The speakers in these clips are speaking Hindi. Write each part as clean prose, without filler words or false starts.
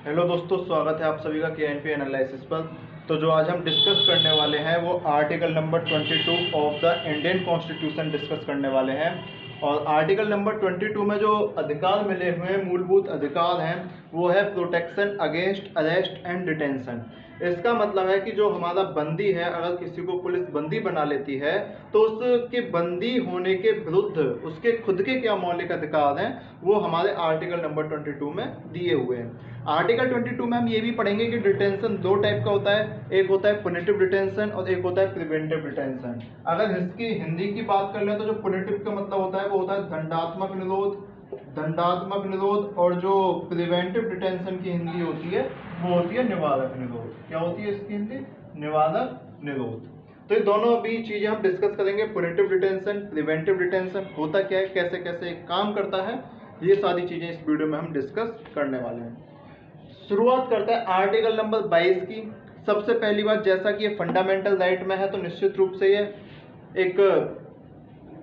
हेलो दोस्तों, स्वागत है आप सभी का KNP एनालिसिस पर। तो जो आज हम डिस्कस करने वाले हैं वो article number 22 of the Indian constitution discuss करने वाले हैं। और आर्टिकल नंबर 22 में जो अधिकार मिले हुए हैं, मूलभूत अधिकार हैं, वो है protection against arrest and detention. इसका मतलब है कि जो हमारा बंदी है, अगर किसी को पुलिस बंदी बना लेती है तो उसके बंदी होने के विरुद्ध उसके खुद के क्या मौलिक अधिकार हैं वो हमारे आर्टिकल नंबर 22 में दिए हुए हैं। आर्टिकल 22 में हम ये भी पढ़ेंगे कि डिटेंशन दो टाइप का होता है, एक होता है पुनिटिव डिटेंशन और एक होता है प्रिवेंटिव डिटेंशन। अगर इसकी हिंदी की बात कर लें तो जो पुनिटिव का मतलब होता है वो होता है दंडात्मक निरोध, और जो प्रिवेंटिव डिटेंशन की हिंदी होती है वो होती है निवारक निरोध। क्या होती है इसकी हिंदी? निवारक निरोध। तो ये दोनों भी चीजें हम डिस्कस करेंगे। पुनिटिव डिटेंशन, प्रिवेंटिव डिटेंशन होता क्या है, कैसे कैसे काम करता है, ये सारी चीजें इस वीडियो में हम डिस्कस करने वाले हैं। शुरुआत करते हैं आर्टिकल नंबर 22 की। सबसे पहली बात, जैसा कि ये फंडामेंटल राइट में है तो निश्चित रूप से ये एक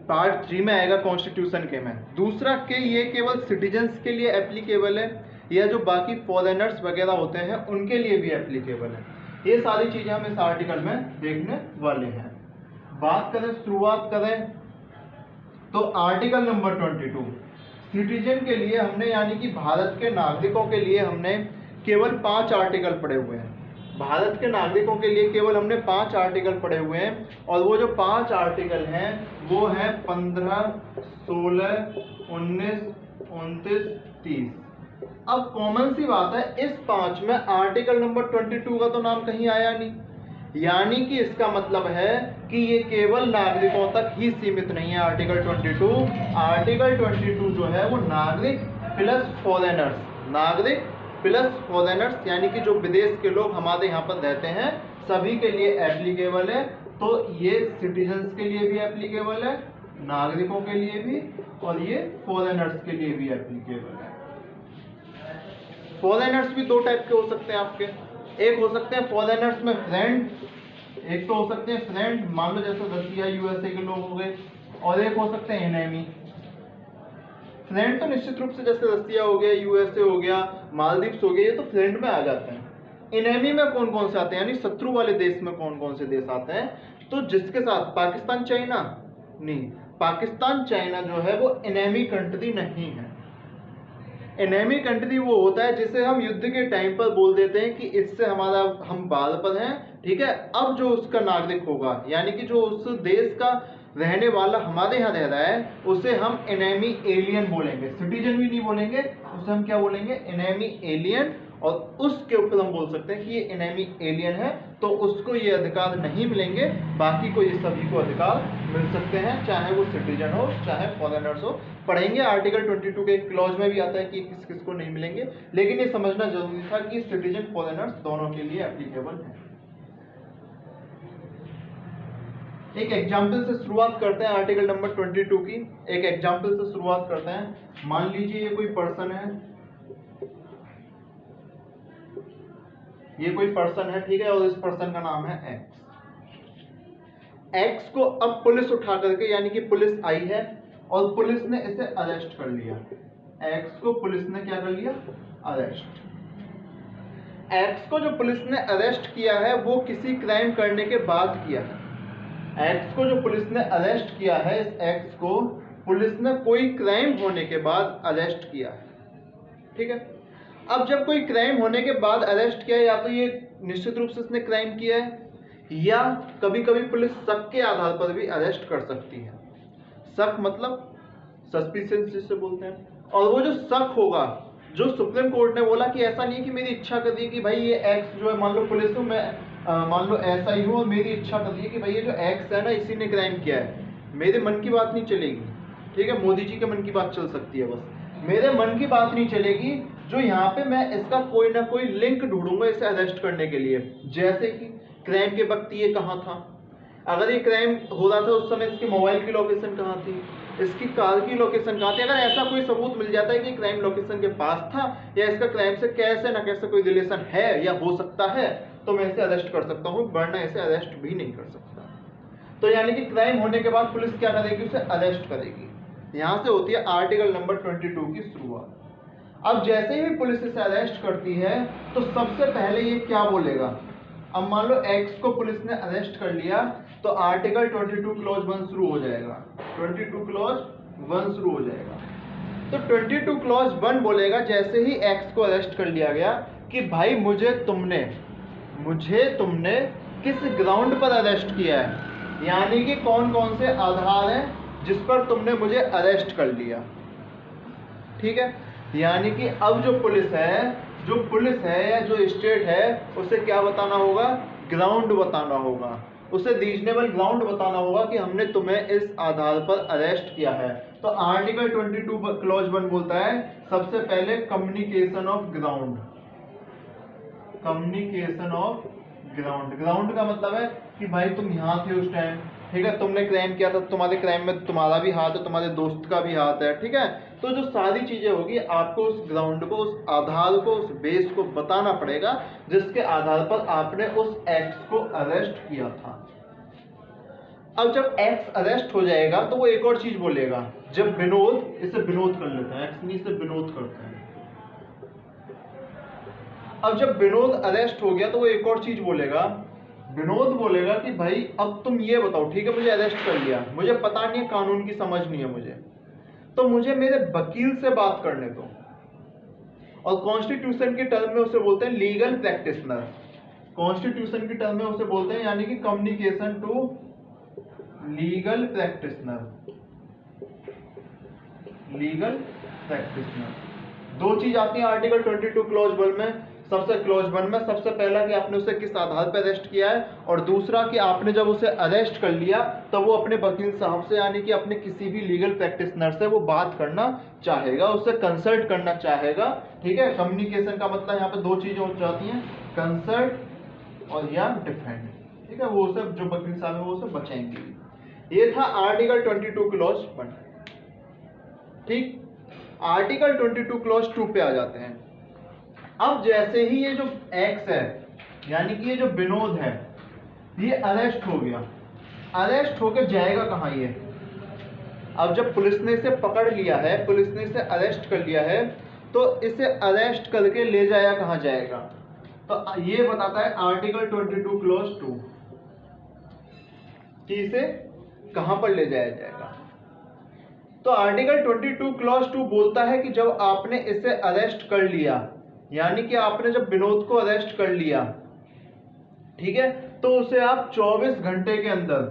पार्ट 3 में आएगा कॉन्स्टिट्यूशन के में। दूसरा के ये केवल सिटीजन्स के लिए एप्लीकेबल है या जो बाकी फॉरेनर्स वगैरह होते हैं उनके लिए भी एप्लीकेबल है। ये सारी चीजें हम इस आर्टिकल में देखने वाले हैं। बात करें, शुरुआत करें तो आर्टिकल नंबर 22 सिटीजन के लिए हमने, यानी कि भारत के नागरिकों के लिए हमने केवल 5 आर्टिकल पढ़े हुए हैं। भारत के नागरिकों के लिए केवल हमने 5 आर्टिकल पढ़े हुए हैं और वो जो 5 आर्टिकल हैं वो हैं 15, 16, 19, 29, 30। अब कॉमन सी बात है, इस 5 में आर्टिकल नंबर 22 का तो नाम कहीं आया नहीं, यानी कि इसका मतलब है कि ये केवल नागरिकों तक ही सीमित नहीं है। आर्टिकल 22 जो है वो नागरिक प्लस फॉरेनर्स, यानी कि जो विदेश के लोग हमारे यहाँ पर रहते हैं सभी के लिए एप्लीकेबल है। तो ये सिटीजन्स के लिए भी एप्लीकेबल है, नागरिकों के लिए भी, और ये फॉरेनर्स के लिए भी एप्लीकेबल है। फॉरेनर्स भी दो टाइप के हो सकते हैं आपके। एक हो सकते हैं फॉरेनर्स में फ्रेंड, एक तो हो सकते हैं फ्रेंड, मान लो जैसे रसिया यूएसए के लोग हो गए, और एक हो सकते हैं एनेमी। फ्रेंड तो निश्चित रूप से जैसे रसिया हो गया, यूएसए हो गया, मालदीव्स हो गया, ये तो फ्रेंड में आ जाते हैं। एनेमी में कौन कौन से आते हैं, यानी शत्रु वाले देश में कौन कौन से देश आते हैं? तो जिसके साथ पाकिस्तान चाइना नहीं, पाकिस्तान चाइना जो है वो एनेमी कंट्री नहीं है। एनेमी कंट्री वो होता है जिसे हम युद्ध के टाइम पर बोल देते हैं कि इससे हमारा, हम बाल पर हैं, ठीक है। अब जो उसका नागरिक होगा, यानी कि जो उस देश का रहने वाला हमारे यहाँ रह रहा है, उसे हम एनेमी एलियन बोलेंगे। सिटीजन भी नहीं बोलेंगे, उसे हम क्या बोलेंगे? Enemy alien. और उसके ऊपर हम बोल सकते हैं कि ये एनेमी एलियन है, तो उसको ये अधिकार नहीं मिलेंगे, बाकी को ये सभी को अधिकार मिल सकते हैं, चाहे वो सिटीजन हो चाहे फॉरेनर्स हो। पढ़ेंगे आर्टिकल 22 के क्लॉज में भी आता है कि किस किस को नहीं मिलेंगे, लेकिन ये समझना जरूरी था कि सिटीजन फॉरेनर्स दोनों के लिए एप्लीकेबल है। एक एग्जाम्पल से शुरुआत करते हैं आर्टिकल नंबर 22 की। एक एग्जाम्पल से शुरुआत करते हैं। मान लीजिए ये कोई पर्सन है, ठीक है, और इस पर्सन का नाम है एक्स को अब पुलिस उठा करके, यानी कि पुलिस आई है और पुलिस ने इसे अरेस्ट कर लिया। एक्स को पुलिस ने क्या कर लिया? अरेस्ट। एक्स को जो पुलिस ने अरेस्ट किया है वो किसी क्राइम करने के बाद किया है। एक्स को जो पुलिस ने अरेस्ट किया है, इस एक्स को पुलिस ने कोई क्राइम होने के बाद अरेस्ट किया है, ठीक है। अब जब कोई क्राइम होने के बाद अरेस्ट किया, या तो ये निश्चित रूप से इसने क्राइम किया है, या कभी कभी पुलिस शक के आधार पर भी अरेस्ट कर सकती है। शक मतलब सस्पिशन जिसे बोलते हैं। और वो जो शक होगा, जो सुप्रीम कोर्ट ने बोला कि ऐसा नहीं है कि मेरी इच्छा कर दी कि भाई ये एक्स जो है, मान लो पुलिस हूँ मैं, मान लो ऐसा ही हूँ और मेरी इच्छा कर दी है कि भाई ये जो एक्स है ना, इसी ने क्राइम किया है, मेरे मन की बात नहीं चलेगी, ठीक है। मोदी जी के मन की बात चल सकती है, बस मेरे मन की बात नहीं चलेगी। जो यहाँ पे मैं इसका कोई ना कोई लिंक ढूंढूंगा इसे अरेस्ट करने के लिए, जैसे कि क्राइम के वक्त ये कहाँ था, अगर ये क्राइम हो रहा था उस समय इसकी मोबाइल की लोकेशन कहाँ थी, इसकी कार की लोकेशन कहाँ थी। अगर ऐसा कोई सबूत मिल जाता है कि क्राइम लोकेशन के पास था, या इसका क्राइम से कैसे ना कैसे कोई रिलेशन है या हो सकता है, तो मैं इसे अरेस्ट कर सकता हूँ, वरना इसे अरेस्ट भी नहीं कर सकता। तो यानी कि क्राइम होने के बाद पुलिस क्या करेगी? उसे अरेस्ट करेगी। यहाँ से होती है आर्टिकल नंबर 22 की शुरुआत। अब जैसे ही पुलिस इसे अरेस्ट करती है तो सबसे पहले ये क्या बोलेगा। अब मान लो एक्स को पुलिस ने अरेस्ट कर लिया तो आर्टिकल 22 क्लॉज 1 शुरू हो जाएगा। 22 क्लॉज 1 शुरू हो जाएगा। तो 22 क्लॉज 1 बोलेगा जैसे ही एक्स को अरेस्ट कर लिया गया कि भाई मुझे तुमने किस ग्राउंड पर अरेस्ट किया है, यानी कि कौन कौन से आधार हैं जिस पर तुमने मुझे अरेस्ट कर लिया। ठीक है, यानी कि अब जो पुलिस है या जो स्टेट है उसे क्या बताना होगा, ग्राउंड बताना होगा, उसे रीजनेबल ग्राउंड बताना होगा कि हमने तुम्हें इस आधार पर अरेस्ट किया है। तो आर्टिकल 22 क्लॉज 1 बोलता है सबसे पहले communication of ground. Communication of ground, ground का मतलब है कि भाई तुम यहाँ थे उस टाइम, ठीक है, तुमने क्राइम किया था, तुम्हारे क्राइम में तुम्हारा भी हाथ है, तुम्हारे दोस्त का भी हाथ है, ठीक है। तो जो सारी चीजें होगी आपको उस ग्राउंड को, उस आधार को, उस बेस को बताना पड़ेगा जिसके आधार पर आपने उस एक्स को अरेस्ट किया था। अब जब एक्स अरेस्ट हो जाएगा तो वो एक और चीज बोलेगा, जब विनोद, इसे विनोद कर लेते हैं, एक्स नहीं इसे विनोद करते हैं। अब जब विनोद अरेस्ट हो गया तो वो एक और चीज बोलेगा, विनोद बोलेगा कि भाई अब तुम ये बताओ, ठीक है मुझे अरेस्ट कर लिया, मुझे पता नहीं है, कानून की समझ नहीं है मुझे, तो मुझे मेरे वकील से बात करने दो। और कॉन्स्टिट्यूशन के टर्म में उसे बोलते हैं लीगल प्रैक्टिशनर। कॉन्स्टिट्यूशन के टर्म में उसे बोलते हैं यानी कि communication to legal practitioner. Legal practitioner दो चीज आती है आर्टिकल 22 क्लॉज 1 में। क्लॉज 1 में सबसे पहला कि आपने उसे किस आधार पर अरेस्ट किया है, और दूसरा कि आपने जब उसे अरेस्ट कर लिया तो वो अपने वकील साहब से यानी कि अपने किसी भी लीगल प्रैक्टिशनर से वो बात करना चाहेगा, उससे कंसल्ट करना चाहेगा। ठीक है, कम्युनिकेशन का मतलब यहाँ पे दो चीजें हो जाती हैं, कंसल्ट और या डिफेंड। ठीक है, वो सब जो वकील साहब है वो सब बचाएंगे। ये था आर्टिकल 22 क्लॉज 1। ठीक, आर्टिकल 22 क्लॉज 2 पे आ जाते हैं। अब जैसे ही ये जो एक्स है यानी कि ये जो विनोद है ये अरेस्ट हो गया, अरेस्ट होकर जाएगा कहाँ ये। अब जब पुलिस ने इसे पकड़ लिया है, पुलिस ने इसे अरेस्ट कर लिया है, तो इसे अरेस्ट करके ले जाया कहाँ जाएगा, तो ये बताता है आर्टिकल 22 क्लॉज 2 कि इसे कहां पर ले जाया जाएगा। तो आर्टिकल 22 क्लॉज 2 बोलता है कि जब आपने इसे अरेस्ट कर लिया, यानी कि आपने जब विनोद को अरेस्ट कर लिया, ठीक है, तो उसे आप 24 घंटे के अंदर,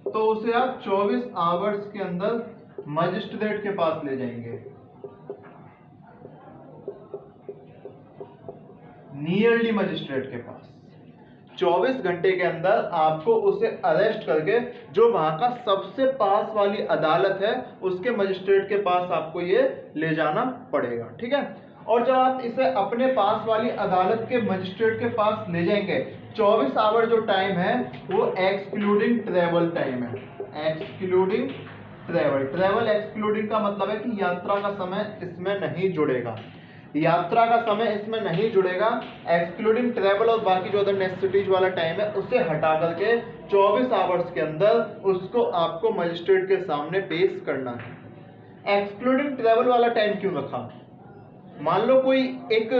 तो उसे आप 24 आवर्स के अंदर मजिस्ट्रेट के पास ले जाएंगे, नियरली मजिस्ट्रेट के पास। 24 घंटे के अंदर आपको उसे अरेस्ट करके जो वहां का सबसे पास वाली अदालत है उसके मजिस्ट्रेट के पास आपको ये ले जाना पड़ेगा। ठीक है, और जब आप इसे अपने पास वाली अदालत के मजिस्ट्रेट के पास ले जाएंगे, 24 आवर जो टाइम है वो एक्सक्लूडिंग ट्रेवल टाइम है। एक्सक्लूडिंग ट्रेवल, ट्रेवल एक्सक्लूडिंग का मतलब है कि यात्रा का समय इसमें नहीं जुड़ेगा, यात्रा का समय इसमें नहीं जुड़ेगा। एक्सक्लूडिंग ट्रेवल और बाकी जो अदर नेसेसिटीज वाला टाइम है उसे हटा करके 24 आवर्स के अंदर उसको आपको मजिस्ट्रेट के सामने पेश करना है। एक्सक्लूडिंग ट्रेवल वाला टाइम क्यों रखा, मान लो कोई एक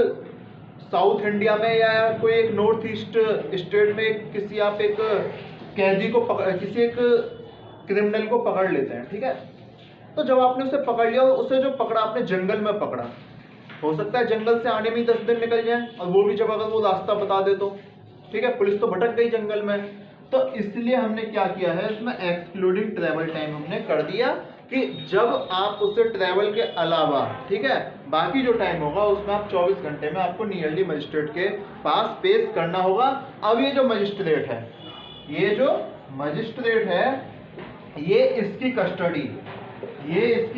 साउथ इंडिया में या कोई एक नॉर्थ ईस्ट स्टेट में किसी आप एक कैदी को किसी एक क्रिमिनल को पकड़ लेते हैं, ठीक है, तो जब आपने उसे पकड़ लिया, उसे जो पकड़ा आपने जंगल में पकड़ा, हो सकता है जंगल से आने में ही 10 दिन निकल जाए, और वो भी जब अगर वो रास्ता बता दे तो, ठीक है, पुलिस तो भटक गई जंगल में, तो इसलिए हमने क्या किया है इसमें एक्सक्लूडिंग ट्रैवल टाइम हमने कर दिया कि जब आप उसे ट्रैवल के अलावा, ठीक है, बाकी जो टाइम होगा उसमें आप 24 घंटे में आपको नियरली मजिस्ट्रेट के पास पेश करना होगा। अब ये जो मजिस्ट्रेट है, ये जो मजिस्ट्रेट है, ये इसकी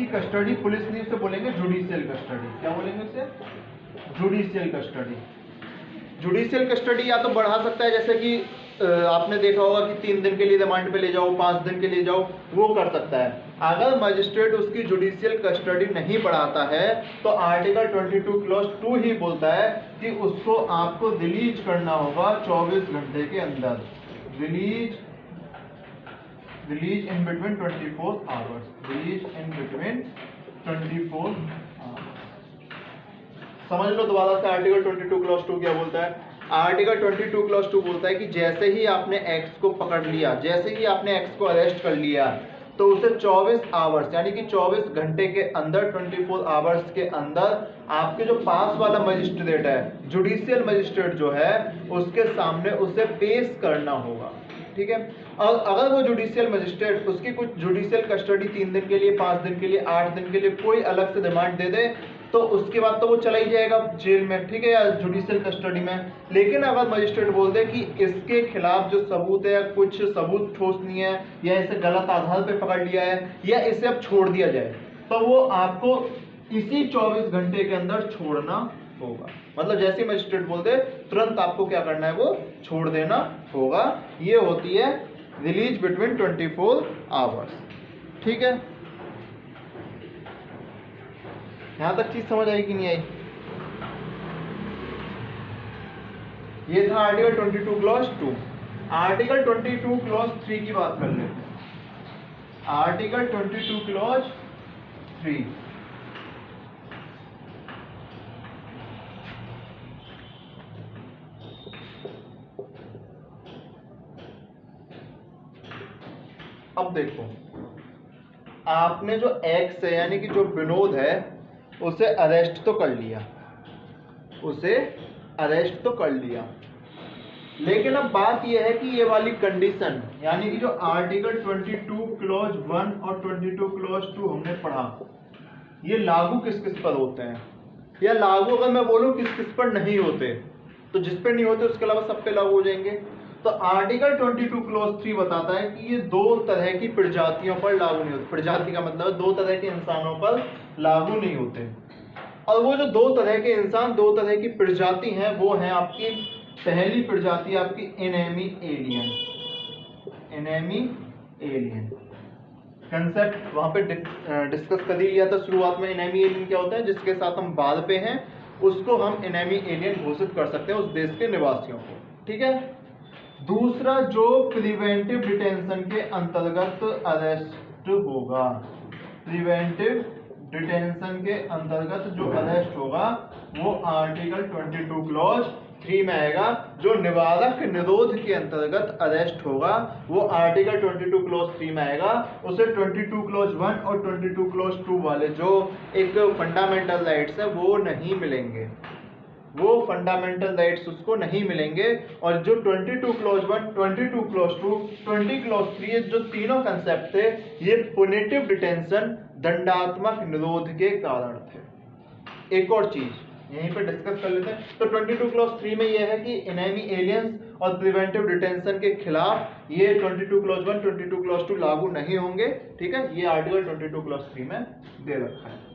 कस्टडी, पुलिस नहीं उसे बोलेंगे जुडिशियल कस्टडी। क्या बोलेंगे उसे, जुडिशियल कस्टडी। जुडिशियल कस्टडी या तो बढ़ा सकता है, जैसे कि आपने देखा होगा कि 3 दिन के लिए रिमांड पे ले जाओ, 5 दिन के लिए जाओ, वो कर सकता है। अगर मजिस्ट्रेट उसकी जुडिशियल कस्टडी नहीं बढ़ाता है तो आर्टिकल 22 क्लॉज 2 ही बोलता है कि उसको आपको रिलीज करना होगा 24 घंटे के अंदर। Release in between 24 hours, release in between 24 hours। समझ लो दोबारा से आर्टिकल 22 क्लॉज 2 क्या बोलता है। आर्टिकल 22 क्लॉज 2 बोलता है कि जैसे ही आपने एक्स को पकड़ लिया, जैसे ही आपने एक्स को अरेस्ट कर लिया, तो उसे 24 आवर्स यानी कि 24 घंटे के अंदर, 24 आवर्स के अंदर आपके जो पास वाला मजिस्ट्रेट है, जुडिशियल मजिस्ट्रेट जो है, उसके सामने उसे पेश करना होगा। ठीक है। और अगर वो जुडिशियल मजिस्ट्रेट उसकी कुछ जुडिशियल कस्टडी 3 दिन के लिए, 5 दिन के लिए, 8 दिन के लिए कोई अलग से रिमांड दे दे, तो उसके बाद तो वो चला ही जाएगा जेल में, ठीक है, या जुडिशियल कस्टडी में। लेकिन अगर मजिस्ट्रेट बोल दे कि इसके खिलाफ जो सबूत है, कुछ सबूत ठोस नहीं है, या इसे गलत आधार पे पकड़ लिया है, या इसे अब छोड़ दिया जाए, तो वो आपको इसी 24 घंटे के अंदर छोड़ना होगा। मतलब जैसे ही मजिस्ट्रेट बोल दे तुरंत आपको क्या करना है, वो छोड़ देना होगा। ये होती है रिलीज बिटवीन 24 आवर्स। ठीक है, यहां तक चीज समझ आई कि नहीं आई? ये था आर्टिकल 22 क्लॉज 2। आर्टिकल 22 क्लॉज 3 की बात कर लेते हैं। Article 22 clause 3। अब देखो, आपने जो एक्स है यानी कि जो विनोद है, उसे अरेस्ट तो कर लिया, उसे अरेस्ट तो कर लिया, लेकिन अब बात यह है कि ये वाली कंडीशन यानी कि जो आर्टिकल 22 क्लॉज 1 और 22 क्लॉज 2 हमने पढ़ा, ये लागू किस किस पर होते हैं, या लागू अगर मैं बोलूं किस किस पर नहीं होते, तो जिस पे नहीं होते उसके अलावा सब पे लागू हो जाएंगे। तो आर्टिकल 22 क्लॉज 3 बताता है कि ये 2 तरह की प्रजातियों पर लागू नहीं होते। प्रजाति का मतलब है 2 तरह के इंसानों पर लागू नहीं होते। और वो जो 2 तरह के इंसान, 2 तरह की प्रजाति हैं, वो है आपकी पहली प्रजाति आपकी enemy alien. Enemy alien concept वहां पे डिस्कस कर ही लिया था शुरुआत में। एनेमी एलियन क्या होता है? जिसके साथ हम बाद पे हैं उसको हम एनेमी एलियन घोषित कर सकते हैं, उस देश के निवासियों को। ठीक है। दूसरा जो प्रिवेंटिव डिटेंशन के अंतर्गत अरेस्ट होगा, प्रिवेंटिव डिटेंशन के अंतर्गत जो अरेस्ट होगा वो आर्टिकल 22 क्लॉज 3 में आएगा। जो निवारक निरोध के अंतर्गत अरेस्ट होगा वो आर्टिकल 22 क्लॉज 3 में आएगा। उसे 22 क्लॉज 1 और 22 क्लॉज 2 वाले जो एक फंडामेंटल राइट्स है वो नहीं मिलेंगे, वो फंडामेंटल राइट्स उसको नहीं मिलेंगे। और जो 22 क्लॉज 1, 22 क्लॉज 2, 20 क्लॉज 3 जो तीनों कंसेप्ट थे ये पुनिटिव डिटेंशन, दंडात्मक निरोध के कारण थे। एक और चीज यहीं पे डिस्कस कर लेते हैं। तो 22 क्लॉज 3 में यह है कि एनेमी एलियंस और प्रिवेंटिव डिटेंशन के खिलाफ ये 22 क्लॉज 1, 22 क्लॉज 2 लागू नहीं होंगे। ठीक है, ये आर्टिकल 22 क्लॉज 3 में दे रखा है।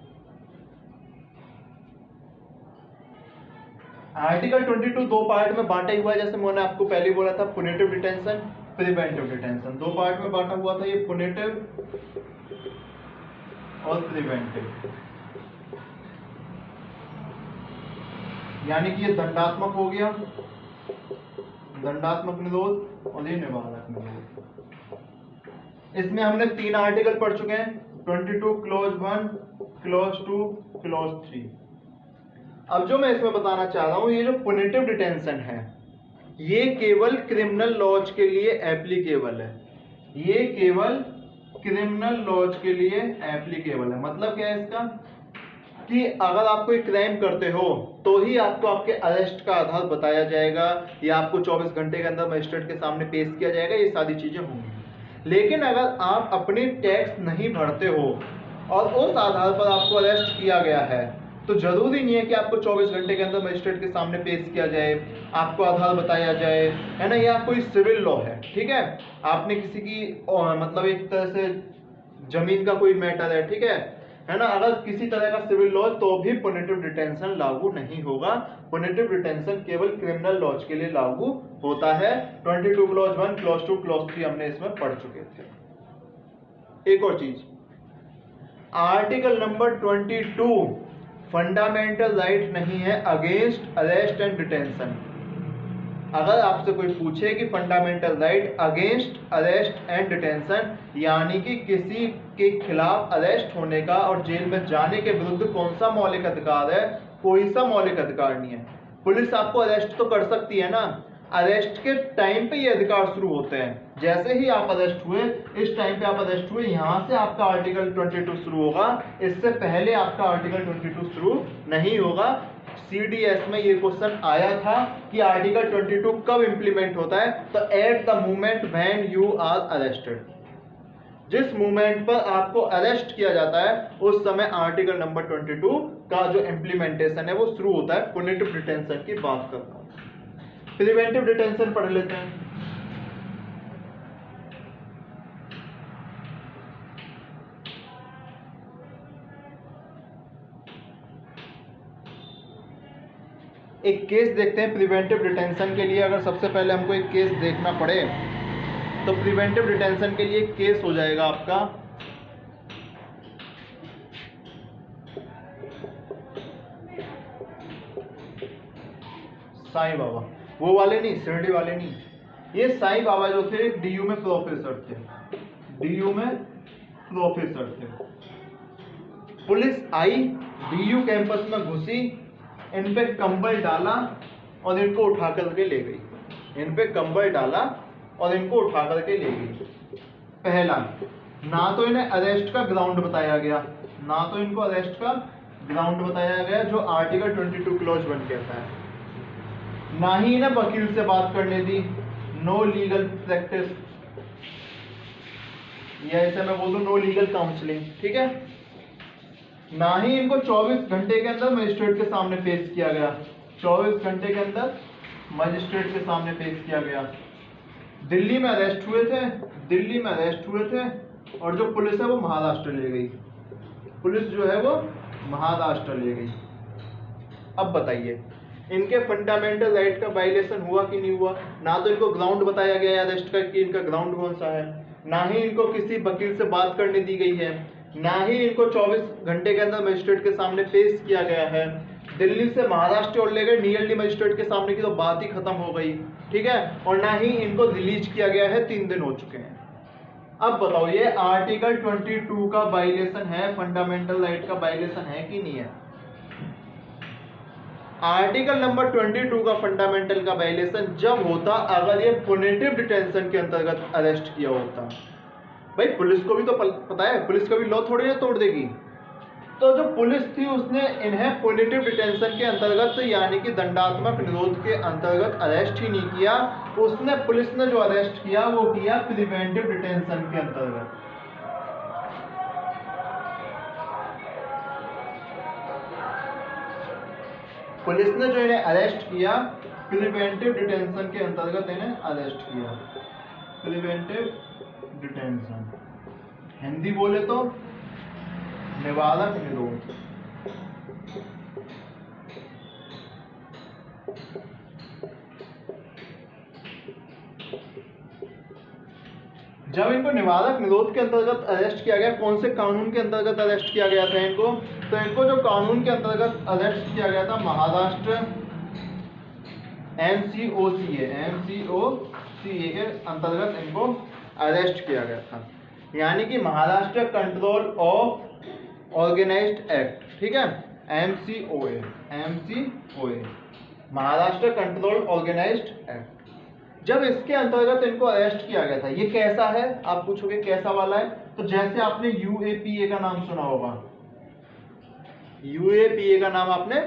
आर्टिकल 22 2 पार्ट में बांटा हुआ है, जैसे मैंने आपको पहले बोला था, पुनिटिव डिटेंशन, प्रिवेंटिव डिटेंशन। 2 पार्ट में बांटा हुआ था ये, पुनिटिव और प्रिवेंटिव। यानी कि ये दंडात्मक हो गया, दंडात्मक निरोध, और ये निवारक निरोध। इसमें हमने 3 आर्टिकल पढ़ चुके हैं, 22 क्लॉज 1, क्लॉज 2, क्लॉज 3। अब जो मैं इसमें बताना चाह रहा हूं, ये जो पुनिटिव डिटेंशन है ये केवल क्रिमिनल लॉज के लिए एप्लीकेबल है। ये केवल क्रिमिनल लॉज के लिए एप्लीकेबल है। मतलब क्या है इसका कि अगर आप कोई क्राइम करते हो तो ही आपको आपके अरेस्ट का आधार बताया जाएगा या आपको 24 घंटे के अंदर मजिस्ट्रेट के सामने पेश किया जाएगा, ये सारी चीजें होंगी। लेकिन अगर आप अपने टैक्स नहीं भरते हो और उस आधार पर आपको अरेस्ट किया गया है तो जरूरी नहीं है कि आपको 24 घंटे के अंदर मजिस्ट्रेट के सामने पेश किया जाए, आपको आधार बताया जाए, है ना। यह कोई सिविल लॉ है, ठीक है। आपने किसी की मतलब एक तरह से जमीन का कोई मैटर है, ठीक है ना। अगर किसी तरह का सिविल लॉ तो भी पुनिटिव डिटेंशन लागू नहीं होगा। पुनिटिव डिटेंशन केवल क्रिमिनल लॉज के लिए लागू होता है। 22 क्लॉज 1, क्लॉज 2, क्लॉज 3 हमने इसमें पढ़ चुके थे। एक और चीज, आर्टिकल नंबर 22 फंडामेंटल राइट नहीं है अगेंस्ट अरेस्ट एंड डिटेंशन। अगर आपसे कोई पूछे कि fundamental right against arrest and detention, यानी कि किसी के खिलाफ अरेस्ट होने का और जेल में जाने के विरुद्ध कौन सा मौलिक अधिकार है, कोई सा मौलिक अधिकार नहीं है। पुलिस आपको अरेस्ट तो कर सकती है ना, अरेस्ट के टाइम पे ये अधिकार शुरू होते हैं। जैसे ही आप अरेस्ट हुए, इस टाइम पे आप अरेस्ट हुए, यहां से आपका आर्टिकल 22 शुरू होगा, इससे पहले आपका आर्टिकल 22 शुरू नहीं होगा। CDS में ये क्वेश्चन आया था कि आर्टिकल 22 कब इंप्लीमेंट होता है, तो at the moment when you are arrested, जिस मोमेंट पर आपको अरेस्ट किया जाता है उस समय आर्टिकल नंबर 22 का जो इंप्लीमेंटेशन है वो शुरू होता है। पुनिटिव डिटेंशन की बात करता हूं, प्रिवेंटिव डिटेंशन पढ़ लेते हैं। एक केस देखते हैं प्रिवेंटिव डिटेंशन के लिए। अगर सबसे पहले हमको एक केस देखना पड़े तो प्रिवेंटिव डिटेंशन के लिए एक केस हो जाएगा आपका साईं बाबा, वो वाले नहीं, शिरडी वाले नहीं। ये साईं बाबा जो थे DU में प्रोफेसर थे, DU में प्रोफेसर थे। पुलिस आई, DU कैंपस में घुसी, इन पे कंबल डाला और इनको उठा करके ले गई। इन पे कंबल डाला और इनको उठा करके ले गई। पहला, ना तो इन्हें अरेस्ट का ग्राउंड बताया गया, ना तो इनको अरेस्ट का ग्राउंड बताया गया जो आर्टिकल 22 क्लॉज 1 कहता है, ना ही इन्हें वकील से बात करने दी, नो लीगल प्रैक्टिस, या ऐसे मैं बोल दूं नो लीगल काउंसलिंग, ठीक है। ना ही इनको 24 घंटे के अंदर मजिस्ट्रेट के सामने पेश किया गया, 24 घंटे के अंदर मजिस्ट्रेट के सामने पेश किया गया। दिल्ली में अरेस्ट हुए थे, दिल्ली में अरेस्ट हुए थे और जो पुलिस है वो महाराष्ट्र ले गई, पुलिस जो है वो महाराष्ट्र ले गई। अब बताइए इनके फंडामेंटल राइट का वायलेशन हुआ कि नहीं हुआ? ना तो इनको ग्राउंड बताया गया है अरेस्ट का कि इनका ग्राउंड कौन सा है, ना ही इनको किसी वकील से बात करने दी गई है, ना ही इनको 24 घंटे के अंदर मजिस्ट्रेट के सामने पेश किया गया है। दिल्ली से महाराष्ट्र और ले गए नियरली मजिस्ट्रेट के सामने की तो बात ही खत्म हो गई, ठीक है। और ना ही इनको रिलीज किया गया है, 3 दिन हो चुके हैं। अब बताओ ये आर्टिकल 22 का वायलेशन है, फंडामेंटल राइट का वायलेशन है कि नहीं है? आर्टिकल नंबर 22 का फंडामेंटल का वायलेशन जब होता अगर ये पुनिटिव डिटेंशन के अंतर्गत अरेस्ट किया होता। भाई पुलिस को भी तो पता है, पुलिस का भी लॉ थोड़ी ना तोड़ देगी। तो जो पुलिस थी उसने इन्हें पुनिटिव डिटेंशन के अंतर्गत यानी कि दंडात्मक निरोध के अंतर्गत अरेस्ट ही नहीं किया, उसने पुलिस ने जो अरेस्ट किया वो किया प्रिवेंटिव डिटेंशन के अंतर्गत। पुलिस ने जो इन्हें अरेस्ट किया प्रिवेंटिव डिटेंशन के अंतर्गत इन्हें अरेस्ट किया, प्रिवेंटिव डिटेंशन, हिंदी बोले तो निवारक निरोध। जब इनको निवारक निरोध के अंतर्गत अरेस्ट किया गया, कौन से कानून के अंतर्गत अरेस्ट किया गया था इनको? तो इनको जो कानून के अंतर्गत अरेस्ट किया गया था महाराष्ट्र MCOCA के अंतर्गत इनको अरेस्ट किया गया था, यानी कि Maharashtra control of organised act, ठीक है, MCOA, Maharashtra control organised act. जब इसके अंतर्गत इनको अरेस्ट किया गया था, ये कैसा है आप पूछोगे कैसा वाला है? तो जैसे आपने UAPA का नाम सुना होगा, UAPA का नाम आपने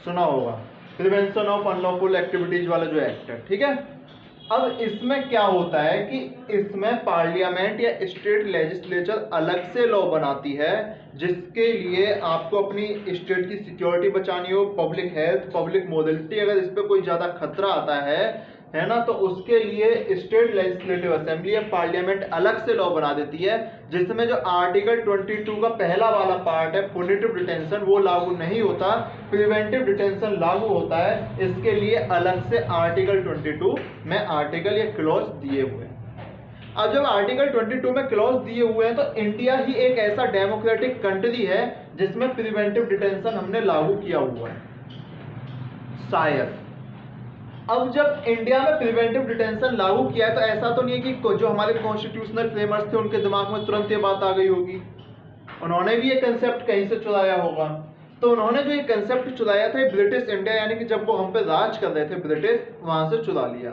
सुना होगा, प्रिवेंशन ऑफ अनलॉफुल एक्टिविटीज वाला जो एक्ट है, ठीक है। अब इसमें क्या होता है कि इसमें पार्लियामेंट या स्टेट लेजिस्लेचर अलग से लॉ बनाती है जिसके लिए आपको अपनी स्टेट की सिक्योरिटी बचानी हो, पब्लिक हेल्थ, पब्लिक मोबिलिटी, अगर इस पर कोई ज्यादा खतरा आता है ना, तो उसके लिए स्टेट लेजिस्लेटिव असेंबली या पार्लियामेंट अलग से लॉ बना देती है, जिसमें जो आर्टिकल 22 का पहला वाला पार्ट है पुनिटिव डिटेंशन वो लागू नहीं होता, प्रिवेंटिव डिटेंशन लागू होता है। इसके लिए अलग से आर्टिकल 22 में आर्टिकल या क्लॉज दिए हुए हैं। अब जब आर्टिकल 22 में क्लॉज दिए हुए हैं तो इंडिया ही एक ऐसा डेमोक्रेटिक कंट्री है जिसमें प्रिवेंटिव डिटेंशन हमने लागू किया हुआ है। शायद अब जब इंडिया में प्रिवेंटिव डिटेंशन लागू किया है तो ऐसा तो नहीं है कि जो हमारे कॉन्स्टिट्यूशनल फ्रेमर्स थे उनके दिमाग में तुरंत ये बात आ गई होगी, उन्होंने भी ये कंसेप्ट कहीं से चुराया होगा। तो उन्होंने जो ये कंसेप्ट चुराया था ब्रिटिश इंडिया यानी कि जब वो हम पे राज कर रहे थे ब्रिटिश, वहां से चुरा लिया।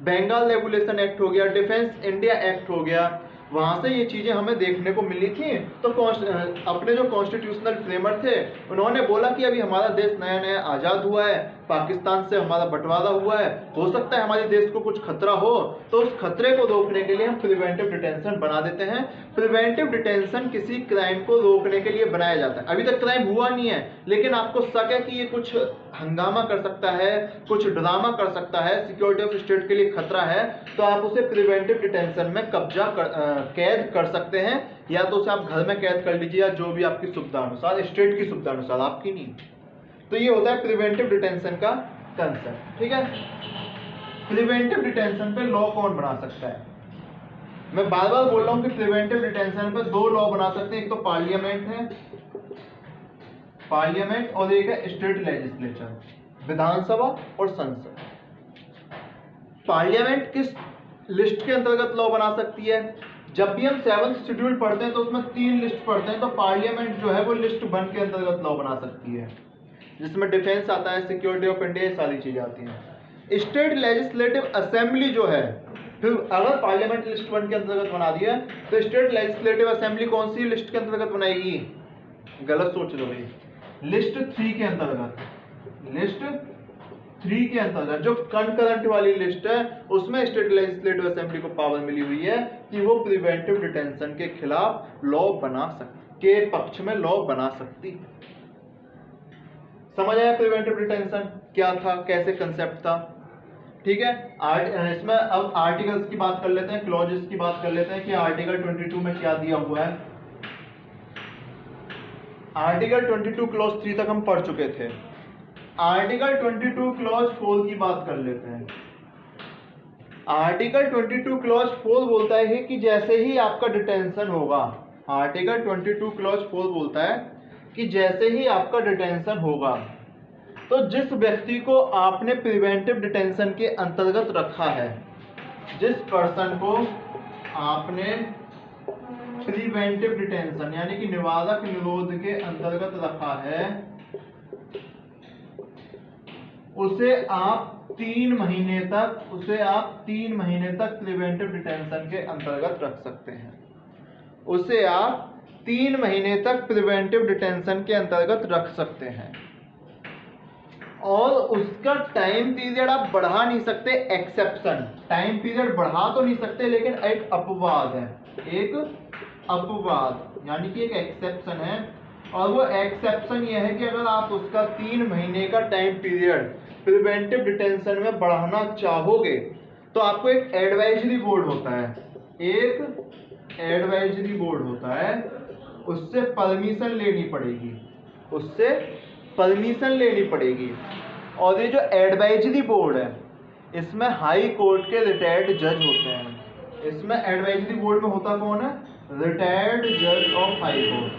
बंगाल रेगुलेशन एक्ट हो गया, डिफेंस इंडिया एक्ट हो गया, वहां से ये चीजें हमें देखने को मिली थी। तो अपने जो कॉन्स्टिट्यूशनल फ्रेमर थे उन्होंने बोला कि अभी हमारा देश नया नया आजाद हुआ है, पाकिस्तान से हमारा बंटवारा हुआ है, हो सकता है हमारे देश को कुछ खतरा हो, तो उस खतरे को रोकने के लिए हम प्रिवेंटिव डिटेंशन बना देते हैं। प्रिवेंटिव डिटेंशन किसी क्राइम को रोकने के लिए बनाया जाता है। अभी तक क्राइम हुआ नहीं है, लेकिन आपको शक है कि ये कुछ हंगामा कर सकता है, कुछ ड्रामा कर सकता है, सिक्योरिटी ऑफ स्टेट के लिए खतरा है, तो आप उसे प्रिवेंटिव डिटेंशन में कैद कर सकते हैं, या तो उसे आप घर में कैद कर लीजिए, या जो भी आपकी सुविधा अनुसार, स्टेट की सुविधा अनुसार, आपकी नहीं। तो ये होता है प्रिवेंटिव डिटेंशन का कंसेप्ट। ठीक है, प्रिवेंटिव डिटेंशन पे लॉ कौन बना सकता है? मैं बार बार बोल रहा हूं कि प्रिवेंटिव डिटेंशन पे 2 लॉ बना सकते हैं, एक तो पार्लियामेंट है, पार्लियामेंट, और एक है स्टेट लेजिस्लेचर, विधानसभा और संसद। पार्लियामेंट किस लिस्ट के अंतर्गत लॉ बना सकती है? जब भी हम 7th शेड्यूल पढ़ते हैं तो उसमें 3 लिस्ट पढ़ते हैं, तो पार्लियामेंट जो है वो लिस्ट 1 के अंतर्गत लॉ बना सकती है, जिसमें डिफेंस आता है, सिक्योरिटी ऑफ इंडिया, ये सारी चीजें आती हैं। स्टेट लेजिस्लेटिव असेंबली जो है, फिर अगर पार्लियामेंट लिस्ट 1 के अंतर्गत बना दिया तो स्टेट लेजिस्लेटिव असेंबली कौन सी लिस्ट के अंतर्गत बनाएगी? गलत सोच रहे हो भाई, लिस्ट 3 के अंतर्गत, लिस्ट 3 के अंतर्गत जो कंकरेंट वाली लिस्ट है उसमें स्टेट लेजिस्लेटिव असेंबली को पावर मिली हुई है कि वो प्रिवेंटिव डिटेंशन के खिलाफ लॉ बना सकती, के पक्ष में लॉ बना सकती। समझ आया प्रिवेंटिव डिटेंशन क्या था, कैसे कंसेप्ट था? ठीक है, इसमें अब आर्टिकल्स की बात कर लेते हैं, क्लॉजेस की बात कर लेते हैं कि आर्टिकल 22 में क्या दिया हुआ है। आर्टिकल 22 क्लॉज 3 तक हम पढ़ चुके थे। आर्टिकल 22 क्लॉज 4 की बात कर लेते हैं। आर्टिकल 22 क्लॉज 4 बोलता है कि जैसे ही आपका डिटेंशन होगा, आर्टिकल 22 क्लॉज 4 बोलता है कि जैसे ही आपका डिटेंशन होगा, तो जिस व्यक्ति को आपने प्रिवेंटिव डिटेंशन के अंतर्गत रखा है, जिस पर्सन को आपने प्रिवेंटिव डिटेंशन यानी कि निवारक निरोध के अंतर्गत रखा है, उसे आप 3 महीने तक प्रिवेंटिव डिटेंशन के अंतर्गत रख सकते हैं। उसे आप 3 महीने तक प्रिवेंटिव डिटेंशन के अंतर्गत रख सकते हैं, और उसका टाइम पीरियड आप बढ़ा नहीं सकते। एक्सेप्शन, टाइम पीरियड बढ़ा तो नहीं सकते, लेकिन एक अपवाद है, एक अपवाद यानी कि एक एक्सेप्शन है, और वो एक्सेप्शन ये है कि अगर आप उसका 3 महीने का टाइम पीरियड प्रिवेंटिव डिटेंशन में बढ़ाना चाहोगे तो आपको एक एडवाइजरी बोर्ड होता है, एक एडवाइजरी बोर्ड होता है, उससे परमिशन लेनी पड़ेगी, उससे परमिशन लेनी पड़ेगी। और ये जो एडवाइजरी बोर्ड है इसमें हाई कोर्ट के रिटायर्ड जज होते हैं। इसमें एडवाइजरी बोर्ड में होता कौन है? रिटायर्ड जज ऑफ हाई कोर्ट,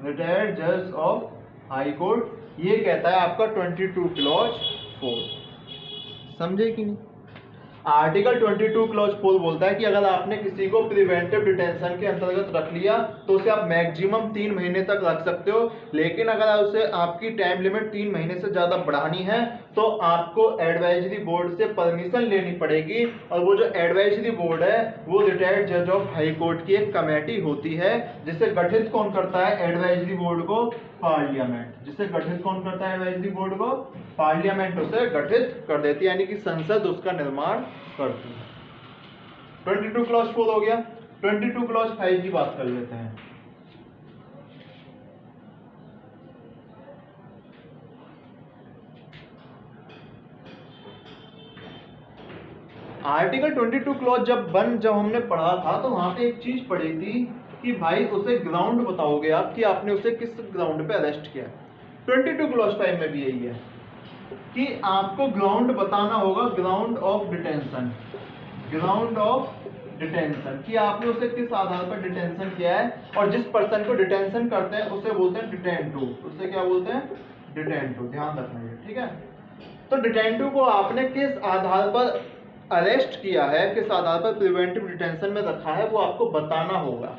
रिटायर्ड जज ऑफ हाई कोर्ट। ये कहता है आपका 22 क्लॉज 4। समझे कि नहीं? आर्टिकल 22 क्लॉज 4 बोलता है कि अगर आपने किसी को प्रिवेंटिव डिटेंशन के अंतर्गत रख लिया तो उसे आप मैक्सिमम 3 महीने तक रख सकते हो, लेकिन अगर उसे आपकी टाइम लिमिट 3 महीने से ज्यादा बढ़ानी है तो आपको एडवाइजरी बोर्ड से परमिशन लेनी पड़ेगी। और वो जो एडवाइजरी बोर्ड है वो रिटायर्ड जज ऑफ हाई कोर्ट की एक कमेटी होती है, जिसे गठित कौन करता है एडवाइजरी बोर्ड को? पार्लियामेंट। जिसे गठित कौन करता है एडवाइजरी बोर्ड को? पार्लियामेंट उसे गठित कर देती है, यानी कि संसद उसका निर्माण करती है। 22 क्लॉज 4 हो गया। 22 क्लॉज 5 की बात कर लेते हैं। आर्टिकल 22 क्लॉज जब हमने पढ़ा था तो वहां पे एक चीज पढ़ी थी कि भाई उसे ग्राउंड बताओगे आप कि आपने उसे किस ग्राउंड पे अरेस्ट किया। 22 क्लॉज 5 में भी यही है कि आपको ग्राउंड बताना होगा, ground of detention, ground of detention, कि आपने उसे किस आधार पर डिटेंशन किया है। और जिस पर्सन को डिटेंशन करते हैं उसे बोलते हैं डिटेन टू। उसे क्या बोलते हैं? Detain to. ध्यान रखना है, ठीक है। तो डिटेंटिव को आपने किस आधार पर अरेस्ट किया है, किस आधार पर प्रिवेंटिव डिटेंशन में रखा है, वो आपको बताना होगा।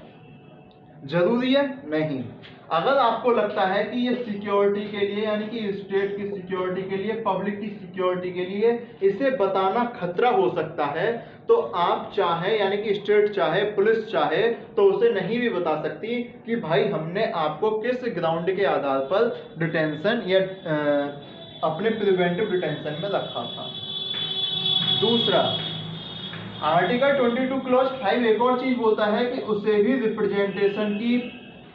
जरूरी है? नहीं। अगर आपको लगता है कि ये सिक्योरिटी के लिए, यानी कि स्टेट की सिक्योरिटी के लिए, पब्लिक की सिक्योरिटी के लिए इसे बताना खतरा हो सकता है, तो आप चाहे, यानी कि स्टेट चाहे, पुलिस चाहे, तो उसे नहीं भी बता सकती कि भाई हमने आपको किस ग्राउंड के आधार पर डिटेंशन या अपने प्रिवेंटिव डिटेंशन में रखा था। दूसरा, आर्टिकल 22 क्लॉज 5 एक और चीज बोलता है कि उसे भी रिप्रेजेंटेशन की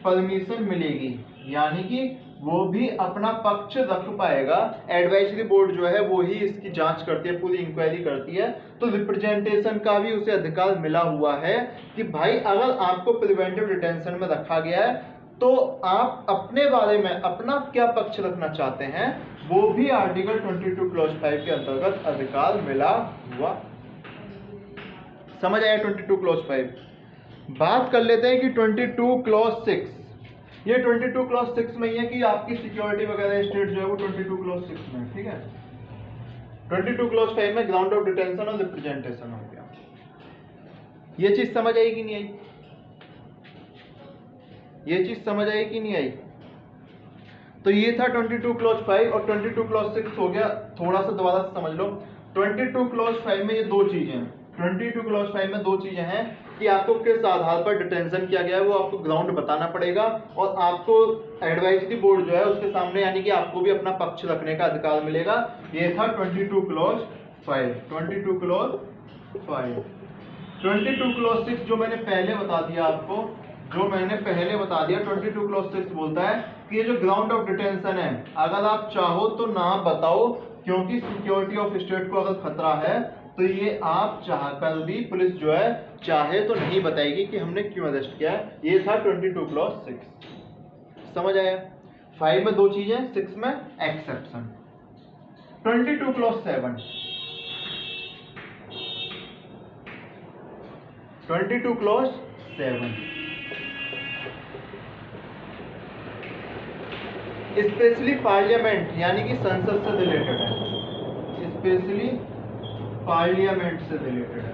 परमिशन मिलेगी, यानी कि वो भी अपना पक्ष रख पाएगा। एडवाइजरी बोर्ड जो है वो ही इसकी जांच करती है, पूरी इंक्वायरी करती है, तो रिप्रेजेंटेशन का भी उसे अधिकार मिला हुआ है कि भाई अगर आपको प्रिवेंटिव डिटेंशन में रखा गया है तो आप अपने बारे में अपना क्या पक्ष रखना चाहते हैं, वो भी आर्टिकल 22 क्लॉज 5 के अंतर्गत अधिकार मिला हुआ। समझ आया 22 क्लॉज 5। बात कर लेते हैं कि 22 क्लॉज 6। ये 22 क्लॉज 6 में ही है कि आपकी सिक्योरिटी वगैरह स्टेट जो है वो 22 क्लॉज 6 में, ठीक है। 22 क्लॉज 5 में ग्राउंड ऑफ डिटेंशन और रिप्रेजेंटेशन हो गया। ये चीज समझ आई कि नहीं आई? ये चीज समझ आई कि नहीं आई? तो ये था 22 क्लॉज 5 और 22 क्लॉज 6 हो गया। थोड़ा सा दोबारा से समझ लो। 22 क्लॉज 5 में ये दो चीजें हैं। 22 क्लॉज 5 में दो चीजें हैं कि आपको किस आधार पर डिटेंशन किया गया है वो आपको ग्राउंड बताना पड़ेगा, और आपको एडवाइजरी बोर्ड जो है उसके सामने, यानी कि आपको भी अपना पक्ष रखने का अधिकार मिलेगा। ये था 22 क्लॉज 5। 22 क्लॉज 5। 22 क्लॉज 6 जो मैंने पहले बता दिया आपको, 22 क्लॉज 6 बोलता है कि ये जो ग्राउंड ऑफ डिटेंशन है, अगर आप चाहो तो ना बताओ, क्योंकि सिक्योरिटी ऑफ स्टेट को अगर खतरा है तो ये आप चाहकर भी, पुलिस जो है चाहे तो नहीं बताएगी कि हमने क्यों अरेस्ट किया है। ये था 22 क्लॉज 6। समझ आया? 5 में दो चीजें, 6 में exception. 22 clause 7। 22 clause 7 specially parliament, यानी कि संसद से रिलेटेड है। स्पेशली पार्लियामेंट से रिलेटेड है,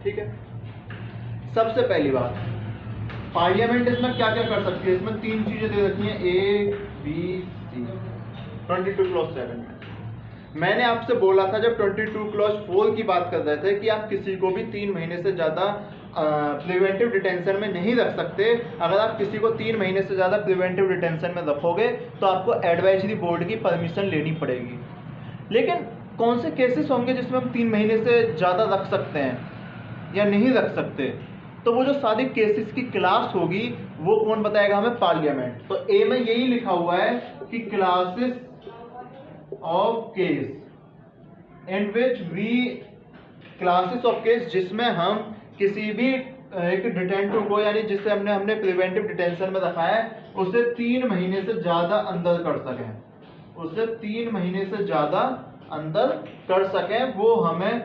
ठीक है। सबसे पहली बात, पार्लियामेंट इसमें क्या क्या कर सकती है? इसमें तीन चीजें दे रखी हैं, ए बी सी। 22 क्लॉज 7 में मैंने आपसे बोला था जब 22 क्लॉज 4 की बात कर रहे थे कि आप किसी को भी 3 महीने से ज्यादा प्रिवेंटिव डिटेंशन में नहीं रख सकते। अगर आप किसी को 3 महीने से ज्यादा प्रिवेंटिव डिटेंशन में रखोगे तो आपको एडवाइजरी बोर्ड की परमिशन लेनी पड़ेगी। लेकिन कौन से केसेस होंगे जिसमें हम 3 महीने से ज्यादा रख सकते हैं या नहीं रख सकते? तो वो जो सारी केसेस की क्लास होगी वो कौन बताएगा हमें? पार्लियामेंट। तो ए में यही लिखा हुआ है कि classes of case in which we, classes of case जिसमें हम किसी भी एक डिटेंटिव को, यानी जिसे हमने प्रिवेंटिव डिटेंशन में रखा है, उसे 3 महीने से ज्यादा अंदर कर सकें, उसे 3 महीने से ज्यादा अंदर कर सकें, वो हमें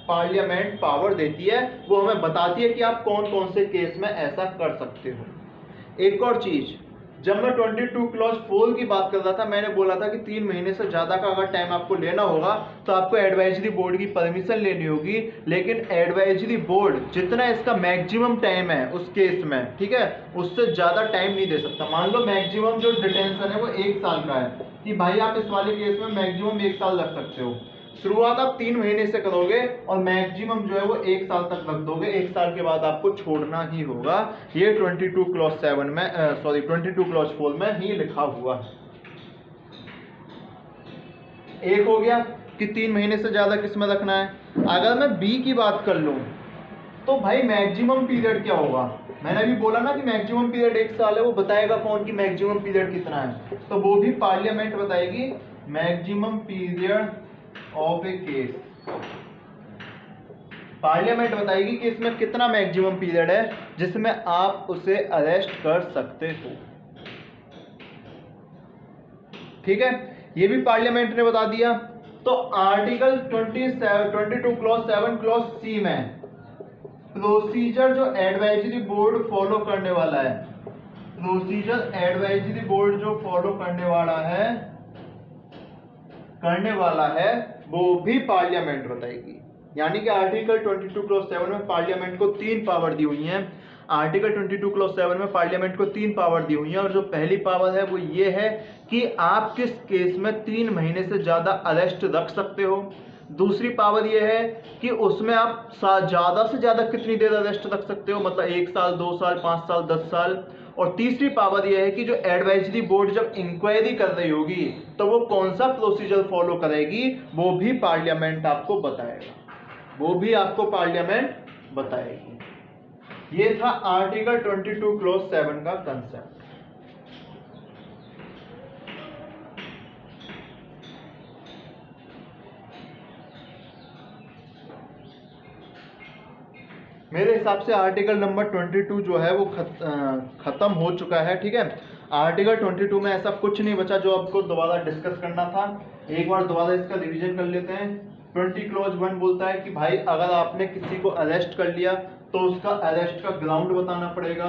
पार्लियामेंट पावर देती है। वो हमें बताती है कि आप कौन कौन से केस में ऐसा कर सकते हो। एक और चीज, जब मैं 22 क्लॉज 4 की बात कर रहा था, मैंने बोला था कि 3 महीने से ज्यादा का अगर टाइम आपको लेना होगा तो आपको एडवाइजरी बोर्ड की परमिशन लेनी होगी। लेकिन एडवाइजरी बोर्ड जितना इसका मैक्सिमम टाइम है उस केस में, ठीक है, उससे ज्यादा टाइम नहीं दे सकता। मान लो मैक्सिमम जो डिटेंशन है वो 1 साल का है, कि भाई आप इस वाले केस में मैक्सिमम 1 साल रख सकते हो। शुरुआत आप 3 महीने से करोगे और मैक्सिमम जो है वो 1 साल तक रख दोगे। 1 साल के बाद आपको छोड़ना ही होगा। ये 22 क्लॉज 7 में, 22 क्लॉज 4 में ही लिखा हुआ है। एक हो गया कि 3 महीने से ज्यादा किस में रखना है। अगर मैं बी की बात कर लूं तो भाई मैक्सिमम पीरियड क्या होगा? मैंने अभी बोला ना कि मैक्सिमम पीरियड 1 साल है। वो बताएगा कौन कि मैक्सिमम पीरियड कितना है? तो वो भी पार्लियामेंट बताएगी। Maximum period of A case, parliament बताएगी कि इसमें कितना मैक्सिमम पीरियड है जिसमें आप उसे अरेस्ट कर सकते हो, ठीक है। ये भी पार्लियामेंट ने बता दिया। तो आर्टिकल 22 क्लॉज 7 क्लॉज सी में प्रोसीजर जो एडवाइजरी बोर्ड फॉलो करने वाला है, प्रोसीजर एडवाइजरी बोर्ड जो फॉलो करने वाला है वो भी पार्लियामेंट बताएगी। यानी कि आर्टिकल 22 क्लॉज 7 में पार्लियामेंट को 3 पावर दी हुई हैं। आर्टिकल 22 क्लॉज 7 में पार्लियामेंट को 3 पावर दी हुई हैं, और जो पहली पावर है वो ये है कि आप किस केस में 3 महीने से ज्यादा अरेस्ट रख सकते हो। दूसरी पावर ये है कि उसमें आप ज्यादा से ज्यादा कितनी देर अरेस्ट रख सकते हो, मतलब 1 साल, 2 साल, 5 साल, 10 साल। और तीसरी पावर यह है कि जो एडवाइजरी बोर्ड जब इंक्वायरी कर रही होगी तो वो कौन सा प्रोसीजर फॉलो करेगी, वो भी पार्लियामेंट आपको बताएगी। ये था आर्टिकल 22 क्लॉज 7 का कंसेप्ट। मेरे हिसाब से आर्टिकल नंबर 22 जो है वो खत्म हो चुका है। ठीक है, आर्टिकल 22 में ऐसा कुछ नहीं बचा जो आपको दोबारा डिस्कस करना था। एक बार दोबारा इसका रिवीजन कर लेते हैं। 20 क्लॉज 1 बोलता है कि भाई अगर आपने किसी को अरेस्ट कर लिया तो उसका अरेस्ट का ग्राउंड बताना पड़ेगा,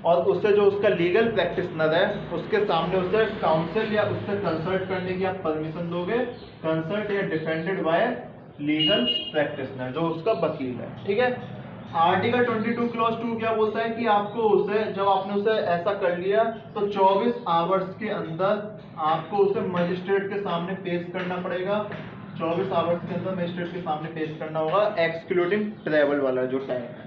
और उससे जो उसका लीगल प्रैक्टिशनर है उसके सामने उसे काउंसिल या उससे कंसल्ट करने की आप परमिशन दोगे। कंसल्ट या डिफेंडेड बाय लीगल प्रैक्टिशनर, जो उसका वकील है। ठीक है, आर्टिकल 22 क्लॉज 2 क्या बोलता है कि आपको उसे, जब आपने उसे ऐसा कर लिया तो 24 आवर्स के अंदर आपको उसे मजिस्ट्रेट के सामने पेश करना पड़ेगा। 24 आवर्स के अंदर मजिस्ट्रेट के सामने पेश करना होगा, एक्सक्लूडिंग ट्रैवल वाला जो टाइम है।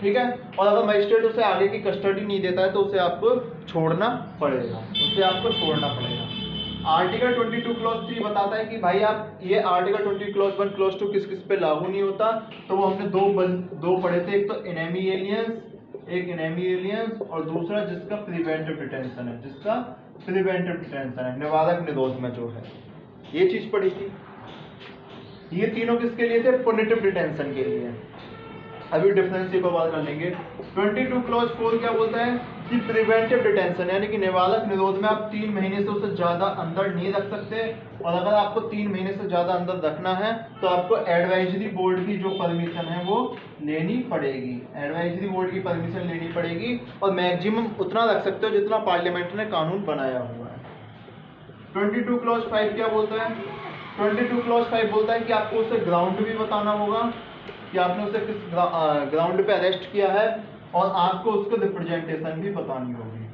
ठीक है, और अगर मजिस्ट्रेट उसे आगे की कस्टडी नहीं देता है तो उसे आपको छोड़ना पड़ेगा। आर्टिकल 22 क्लॉज 3 बताता है कि भाई आप ये आर्टिकल 20 क्लॉज 1 क्लॉज 2 किस किस पे लागू नहीं होता, तो वो हमने दो पढ़े थे। एक तो इनेमी एलियंस और दूसरा जिसका प्रिवेंटिव डिटेंशन है, निवारक निरोध में जो है, ये चीज पढ़ी थी। ये तीनों किसके लिए थे? पुनिटिव डिटेंशन के लिए। अभी डिफरेंस को बात कर लेंगे। 22 क्लॉज 4 क्या बोलता है कि प्रिवेंटिव डिटेंशन, यानी कि निवारक निरोध में आप 3 महीने से उसे ज्यादा अंदर नहीं रख सकते, और अगर आपको 3 महीने से ज्यादा अंदर रखना है तो आपको एडवाइजरी बोर्ड की जो परमिशन है वो लेनी पड़ेगी, और मैक्सिमम उतना रख सकते हो जितना पार्लियामेंट ने कानून बनाया हुआ है। 22 क्लॉज 5 क्या बोलता है? 22 क्लॉज 5 बोलता है कि आपको उसे ग्राउंड भी बताना होगा कि आपने उसे किस ग्राउंड पे अरेस्ट किया है, और आपको उसको रिप्रेजेंटेशन भी बतानी होगी।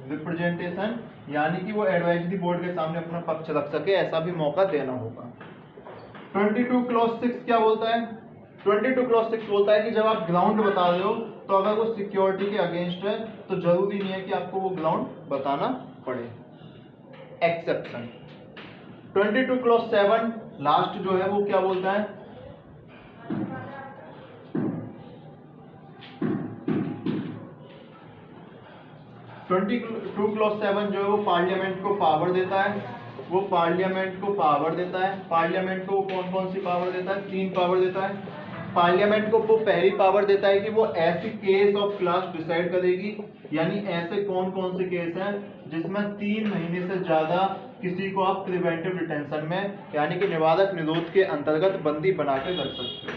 रिप्रेजेंटेशन यानी कि वो एडवाइजरी बोर्ड के सामने अपना पक्ष रख सके, ऐसा भी मौका देना होगा। 22 क्लॉज 6 क्या बोलता है? 22 क्लॉज 6 बोलता है कि जब आप ग्राउंड बता रहे हो तो अगर वो सिक्योरिटी के अगेंस्ट है तो जरूरी नहीं है कि आपको वो ग्राउंड बताना पड़े। एक्सेप्शन। 22 क्लॉज 7 लास्ट जो है वो क्या बोलता है? 22 क्लॉज 7 जो है वो पार्लियामेंट को पावर देता है। पार्लियामेंट को कौन कौन सी पावर देता है? 3 पावर देता है। पार्लियामेंट को वो पहली पावर देता है कि वो ऐसी केस ऑफ क्लास डिसाइड करेगी, यानी ऐसे कौन कौन से केस हैं जिसमें 3 महीने से ज्यादा किसी को आप प्रिवेंटिव डिटेंशन में, यानी कि निवारक निरोध के अंतर्गत बंदी बना के रख सकते हो।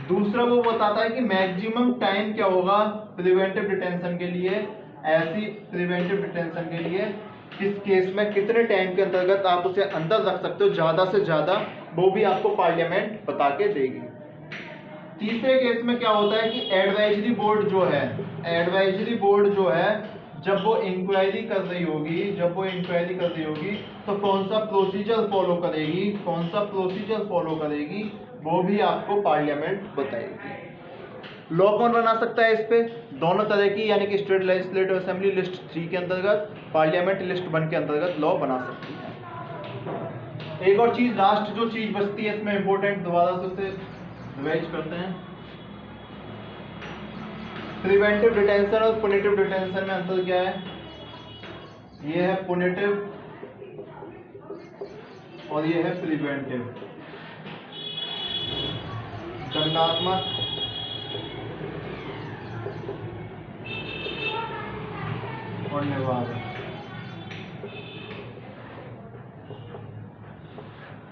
दूसरा वो बताता है कि मैक्सिमम टाइम क्या होगा प्रिवेंटिव डिटेंशन के लिए, ऐसी प्रिवेंटिव डिटेंशन के लिए किस केस में कितने टाइम के अंतर्गत आप उसे अंदर रख सकते हो ज्यादा से ज्यादा, वो भी आपको पार्लियामेंट बता के देगी। तीसरे केस में क्या होता है कि एडवाइजरी बोर्ड जो है जब वो इंक्वायरी कर रही होगी तो कौन सा प्रोसीजर फॉलो करेगी वो भी आपको पार्लियामेंट बताएगी। लॉ कौन बना सकता है इस पे? दोनों तरह की, यानी कि स्टेट लेजिस्लेटिव असेंबली लिस्ट 3 के अंतर्गत, पार्लियामेंट लिस्ट 1 के अंतर्गत लॉ बना सकती है। एक और चीज, लास्ट जो चीज बचती है इसमें इंपॉर्टेंट, दोबारा से उसे रिवाइज करते हैं। प्रिवेंटिव डिटेंशन और पुनिटिव डिटेंशन में अंतर क्या है? ये है पुनिटिव और ये है प्रिवेंटिव। दंडात्मक और निवारक।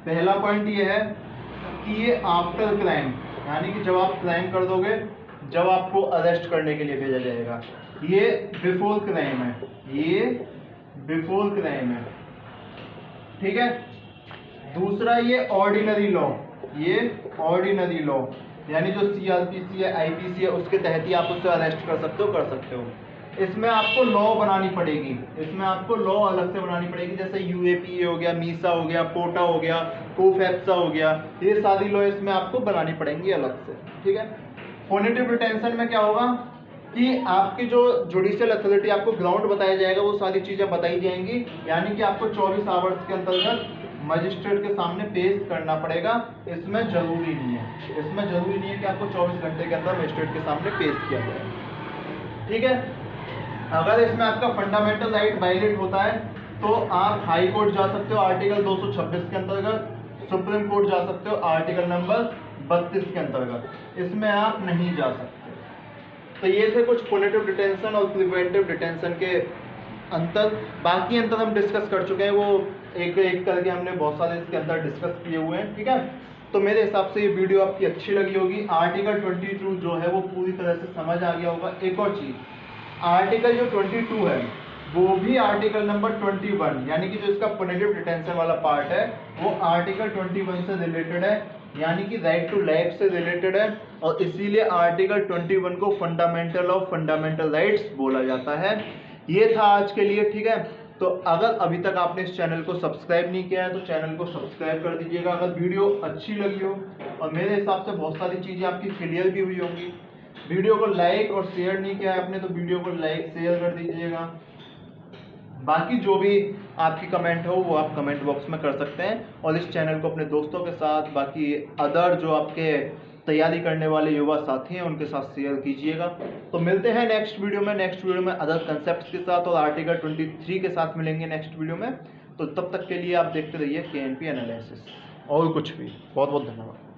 पहला पॉइंट ये है कि ये आफ्टर क्राइम, यानी कि जब आप क्राइम कर दोगे, जब आपको अरेस्ट करने के लिए भेजा जाएगा। ये बिफोर क्राइम है, ये बिफोर क्राइम है, ठीक है। दूसरा ये ऑर्डिनरी लॉ, ये ऑर्डिनरी लॉ यानी जो सीआरपीसी है, आईपीसी है, उसके तहत ही आप उससे अरेस्ट कर सकते हो, कर सकते हो। इसमें आपको लॉ बनानी पड़ेगी, इसमें आपको लॉ अलग से बनानी पड़ेगी, जैसे यूएपीए हो गया, मीसा हो गया, पोटा हो गया, कोफेप्सा हो गया, ये सारी लॉ इसमें आपको बनानी पड़ेंगी अलग से, ठीक है। पुनिटिव डिटेंशन में क्या होगा कि आपकी जो जुडिशियल अथॉरिटी, आपको ग्राउंड बताया जाएगा, वो सारी चीजें बताई जाएंगी, यानी कि आपको 24 आवर्स के अंतर्गत मजिस्ट्रेट के सामने पेश करना पड़ेगा। इसमें जरूरी नहीं है, इसमें जरूरी नहीं है कि आपको 24 घंटे के अंदर मजिस्ट्रेट के सामने पेश किया जाए, ठीक है। अगर इसमें आपका फंडामेंटल राइट वायलेट होता है तो आप हाई कोर्ट जा सकते हो आर्टिकल 226 के अंतर्गत, सुप्रीम कोर्ट जा सकते हो आर्टिकल नंबर 32 के अंतर्गत, इसमें आप नहीं जा सकते। तो ये थे कुछ पुनिटिव डिटेंशन और प्रिवेंटिव डिटेंशन के अंतर। बाकी अंतर हम डिस्कस कर चुके हैं, वो एक एक करके हमने बहुत सारे इसके अंदर डिस्कस किए हुए हैं, ठीक है। तो मेरे हिसाब से ये वीडियो आपकी अच्छी लगी होगी। आर्टिकल 22 जो है वो पूरी तरह से समझ आ गया होगा। एक और चीज, आर्टिकल जो 22 है वो भी आर्टिकल नंबर 21 यानी कि जो इसका पुनिटिव डिटेंशन वाला पार्ट है वो आर्टिकल 21 से रिलेटेड है, यानी कि राइट टू लाइफ से रिलेटेड है, और इसीलिए आर्टिकल 21 को फंडामेंटल ऑफ फंडामेंटल राइट्स बोला जाता है। ये था आज के लिए, ठीक है। तो अगर अभी तक आपने इस चैनल को सब्सक्राइब नहीं किया है तो चैनल को सब्सक्राइब कर दीजिएगा। अगर वीडियो अच्छी लगी हो और मेरे हिसाब से बहुत सारी चीज़ें आपकी क्लियर भी हुई होंगी, वीडियो को लाइक और शेयर नहीं किया है आपने तो वीडियो को लाइक शेयर कर दीजिएगा। बाकी जो भी आपकी कमेंट हो वो आप कमेंट बॉक्स में कर सकते हैं, और इस चैनल को अपने दोस्तों के साथ, बाकी अदर जो आपके तैयारी करने वाले युवा साथी हैं उनके साथ शेयर कीजिएगा। तो मिलते हैं नेक्स्ट वीडियो में अदर कंसेप्ट्स के साथ, और आर्टिकल 23 के साथ मिलेंगे नेक्स्ट वीडियो में। तो तब तक के लिए आप देखते रहिए KNP एनालिसिस, और कुछ भी। बहुत बहुत धन्यवाद।